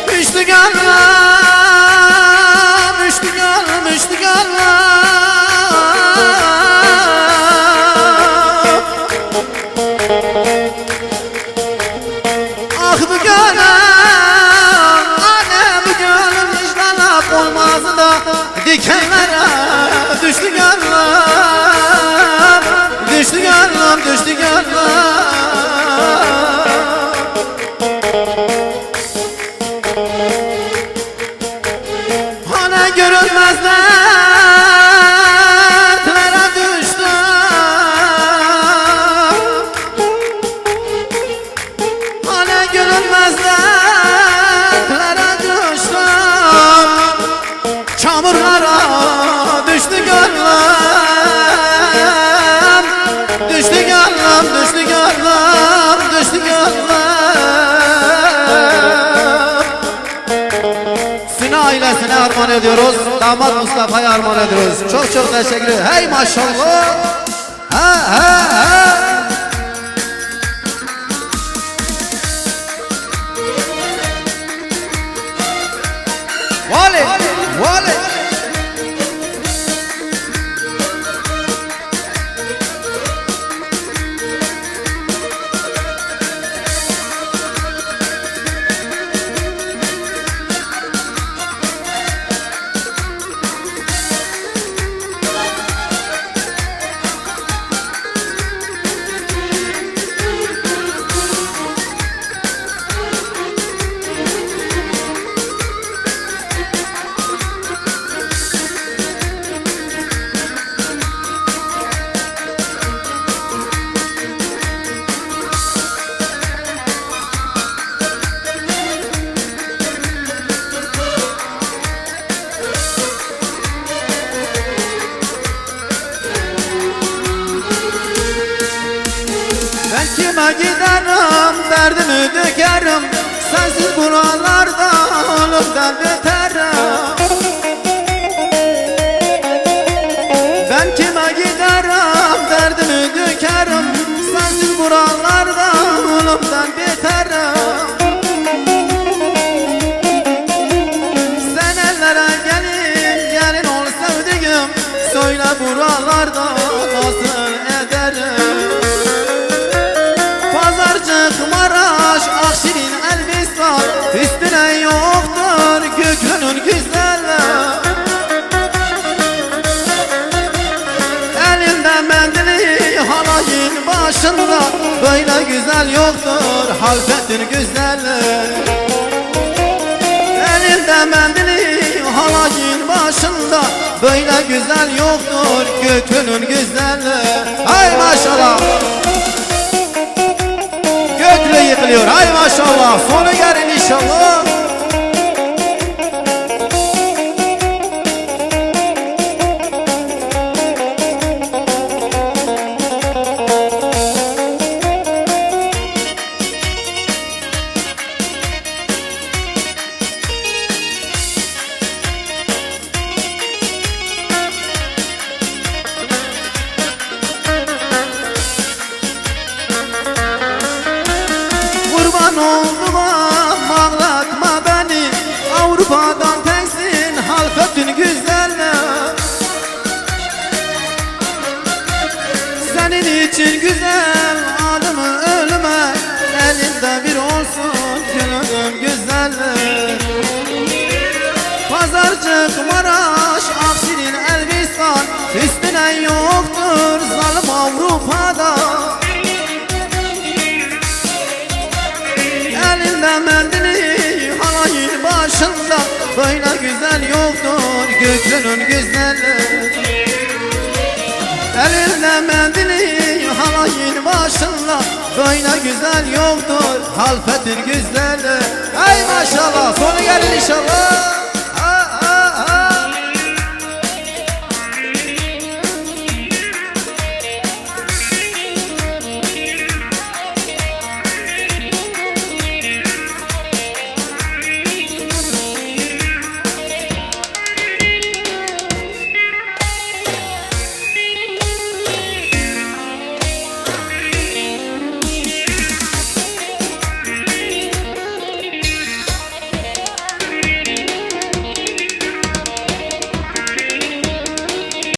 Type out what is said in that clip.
Müştü gönlüm, müştü gönlüm, müştü gönlüm. Ah bu gönlüm, anne bu gönlüm vicdanla olmazdı da dikenlere düştü gönlüm, düştü gönlüm, düştü gönlüm. Hani görünmez dertlere düştüm, hani görünmez dertlere düştüm, çamurlara düştü gönlüm, düştü gönlüm, düştü gönlüm, düştü gönlüm. Sina ailesine armağan ediyoruz. Damat Mustafa'ya armağan ediyoruz. Çok çok teşekkür ederim. Hey maşallah. Ha ha ha. Vale, vale. Ben kime giderim, derdimi dökerim, sensiz buralarda ölümden beterim. Ben kime giderim, derdimi dökerim, sensiz buralarda ölümden beterim. Sen ellere gelin, gelin ol sevdiğim, söyle buralarda nasıl ederim. Maraş, Akşirin, Elbistan, üstüne yoktur gökyüzünün güzeli. Elinde mendili halayın başında, böyle güzel yoktur halfetin güzeli. Elinde mendili halayın başında, böyle güzel yoktur gökyüzünün güzeli. Hay maşallah. Göklü yıkılıyor. Hay maşallah. Sonu gelin inşallah. Kurban oldum ağlatma beni, Avrupa'dan teksin halfetin güzeli. Senin için güzel adımı ölüme, elinde bir olsun gönlüm güzeli. Pazarcık, Maraş, Akşirin, Elbistan, üstüne yoktur zalim Avrupa'da. Elinde mendili halayın başında, böyle güzel yoktur gökyüzünün güzeli. Elinde mendili halayın başında, böyle güzel yoktur halfetin güzeli. Hey maşallah, sonu gelir inşallah.